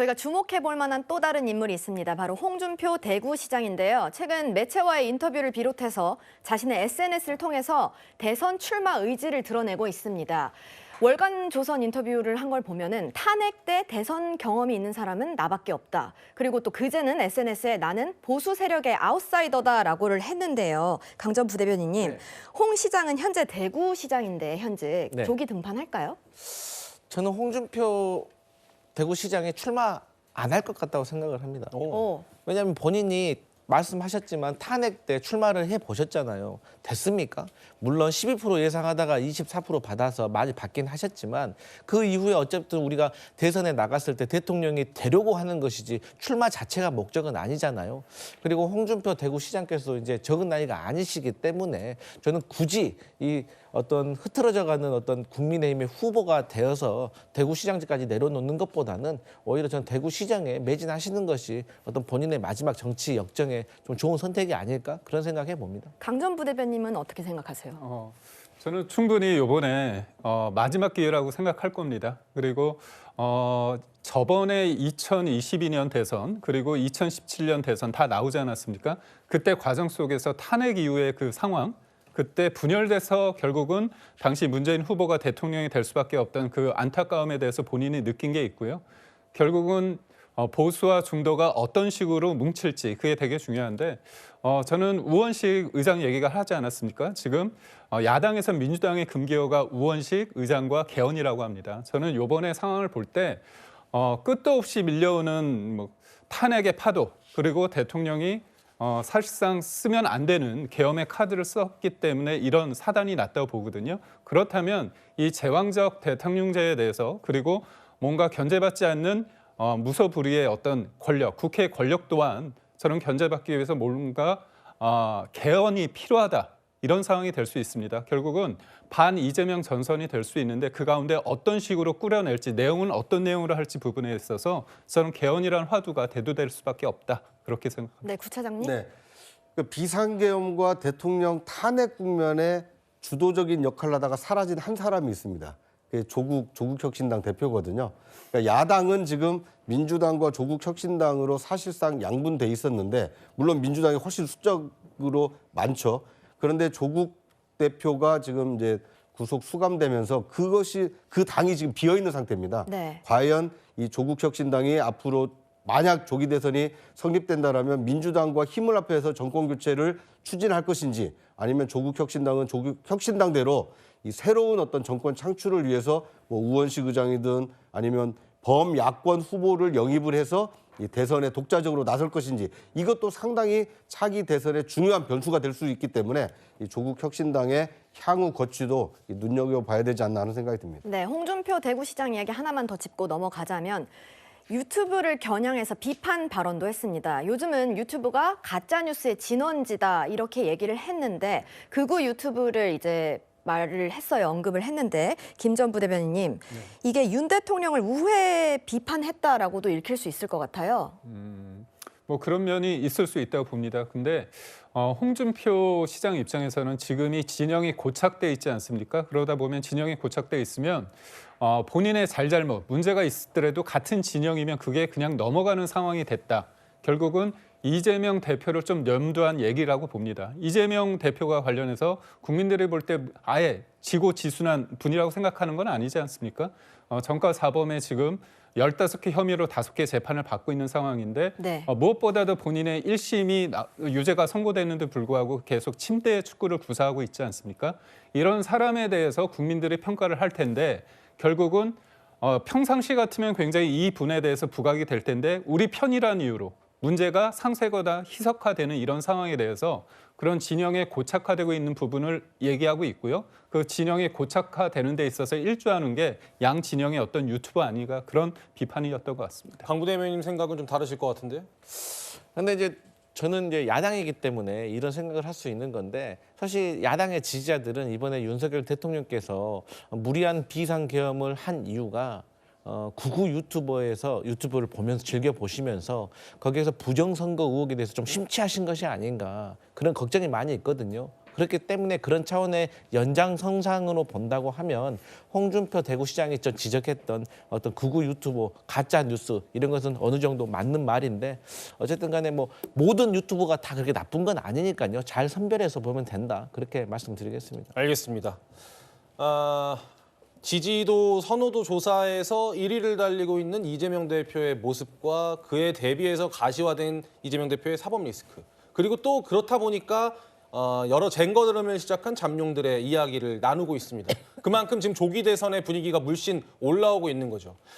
저희가 주목해 볼 만한 또 다른 인물이 있습니다. 바로 홍준표 대구시장인데요. 최근 매체와의 인터뷰를 비롯해서 자신의 SNS를 통해서 대선 출마 의지를 드러내고 있습니다. 월간 조선 인터뷰를 한 걸 보면은 탄핵 때 대선 경험이 있는 사람은 나밖에 없다. 그리고 또 그제는 SNS에 나는 보수 세력의 아웃사이더다라고를 했는데요. 강전 부대변인님, 홍 시장은 현재 대구시장인데 현직 조기 등판할까요? 저는 홍준표 대구시장에 출마 안 할 것 같다고 생각을 합니다. 왜냐하면 본인이 말씀하셨지만 탄핵 때 출마를 해보셨잖아요. 됐습니까? 물론 12% 예상하다가 24% 받아서 많이 받긴 하셨지만 그 이후에 어쨌든 우리가 대선에 나갔을 때 대통령이 되려고 하는 것이지 출마 자체가 목적은 아니잖아요. 그리고 홍준표 대구시장께서 이제 적은 나이가 아니시기 때문에 저는 굳이 이 어떤 흐트러져가는 어떤 국민의힘의 후보가 되어서 대구시장까지 내려놓는 것보다는 오히려 저는 대구시장에 매진하시는 것이 어떤 본인의 마지막 정치 역정에 좀 좋은 선택이 아닐까 그런 생각해 봅니다. 강전 부대변님은 어떻게 생각하세요? 저는 충분히 이번에 마지막 기회라고 생각할 겁니다. 그리고 저번에 2022년 대선 그리고 2017년 대선 다 나오지 않았습니까? 그때 과정 속에서 탄핵 이후의 그 상황, 그때 분열돼서 결국은 당시 문재인 후보가 대통령이 될 수밖에 없던 그 안타까움에 대해서 본인이 느낀 게 있고요. 결국은 보수와 중도가 어떤 식으로 뭉칠지 그게 되게 중요한데 저는 우원식 의장 얘기가 하지 않았습니까? 지금 야당에서 민주당의 금기어가 우원식 의장과 개헌이라고 합니다. 저는 이번에 상황을 볼 때 끝도 없이 밀려오는 뭐 탄핵의 파도 그리고 대통령이 사실상 쓰면 안 되는 계엄의 카드를 썼기 때문에 이런 사단이 났다고 보거든요. 그렇다면 이 제왕적 대통령제에 대해서 그리고 뭔가 견제받지 않는 무소불위의 어떤 권력, 국회의 권력 또한 저는 견제받기 위해서 뭔가 개헌이 필요하다. 이런 상황이 될 수 있습니다. 결국은 반 이재명 전선이 될 수 있는데 그 가운데 어떤 식으로 꾸려낼지 내용은 어떤 내용으로 할지 부분에 있어서 저는 개헌이라는 화두가 대두될 수밖에 없다. 그렇게 생각합니다. 네, 구차장님. 네, 그 비상계엄과 대통령 탄핵 국면에 주도적인 역할을 하다가 사라진 한 사람이 있습니다. 그게 조국혁신당 대표거든요. 그러니까 야당은 지금 민주당과 조국혁신당으로 사실상 양분돼 있었는데 물론 민주당이 훨씬 수적으로 많죠. 그런데 조국 대표가 지금 이제 구속 수감되면서 그 당이 지금 비어 있는 상태입니다. 네. 과연 이 조국혁신당이 앞으로 만약 조기 대선이 성립된다라면 민주당과 힘을 합해서 정권 교체를 추진할 것인지 아니면 조국혁신당은 조국혁신당대로 이 새로운 어떤 정권 창출을 위해서 뭐 우원식 의장이든 아니면 범야권 후보를 영입을 해서 이 대선에 독자적으로 나설 것인지 이것도 상당히 차기 대선의 중요한 변수가 될 수 있기 때문에 이 조국혁신당의 향후 거취도 눈여겨봐야 되지 않나 하는 생각이 듭니다. 네, 홍준표 대구시장 이야기 하나만 더 짚고 넘어가자면 유튜브를 겨냥해서 비판 발언도 했습니다. 요즘은 유튜브가 가짜뉴스의 진원지다 이렇게 얘기를 했는데 극우 유튜브를 이제 말을 했어요. 언급을 했는데 김 전 부대변인님, 이게 윤 대통령을 우회 비판했다라고도 읽힐 수 있을 것 같아요. 뭐 그런 면이 있을 수 있다고 봅니다. 근데 홍준표 시장 입장에서는 지금이 진영이 고착돼 있지 않습니까? 그러다 보면 진영이 고착돼 있으면 본인의 잘잘못, 문제가 있더라도 같은 진영이면 그게 그냥 넘어가는 상황이 됐다. 결국은 이재명 대표를 좀 염두한 얘기라고 봅니다. 이재명 대표가 관련해서 국민들이 볼 때 아예 지고지순한 분이라고 생각하는 건 아니지 않습니까? 정가 사범에 지금 15개 혐의로 5개 재판을 받고 있는 상황인데 네. 무엇보다도 본인의 1심이 유죄가 선고됐는데 불구하고 계속 침대 축구를 구사하고 있지 않습니까? 이런 사람에 대해서 국민들이 평가를 할 텐데 결국은 평상시 같으면 굉장히 이 분에 대해서 부각이 될 텐데 우리 편이라는 이유로 문제가 상쇄거나 희석화되는 이런 상황에 대해서 그런 진영에 고착화되고 있는 부분을 얘기하고 있고요. 그 진영에 고착화되는 데 있어서 일조하는 게 양 진영의 어떤 유튜브 아니가 그런 비판이었던 것 같습니다. 강 부대변인 생각은 좀 다르실 것 같은데? 근데 이제 저는 이제 야당이기 때문에 이런 생각을 할 수 있는 건데 사실 야당의 지지자들은 이번에 윤석열 대통령께서 무리한 비상계엄을 한 이유가 극우 유튜브를 보면서 즐겨 보시면서 거기에서 부정선거 의혹에 대해서 좀 심취하신 것이 아닌가 그런 걱정이 많이 있거든요. 그렇기 때문에 그런 차원의 연장선상으로 본다고 하면 홍준표 대구시장이 좀 지적했던 어떤 극우 유튜버 가짜 뉴스 이런 것은 어느 정도 맞는 말인데 어쨌든 간에 뭐 모든 유튜버가 다 그렇게 나쁜 건 아니니까요. 잘 선별해서 보면 된다. 그렇게 말씀드리겠습니다. 알겠습니다. 지지도 선호도 조사에서 1위를 달리고 있는 이재명 대표의 모습과 그에 대비해서 가시화된 이재명 대표의 사법 리스크. 그리고 또 그렇다 보니까 여러 쟁거 드럼을 시작한 잠룡들의 이야기를 나누고 있습니다. 그만큼 지금 조기 대선의 분위기가 물씬 올라오고 있는 거죠.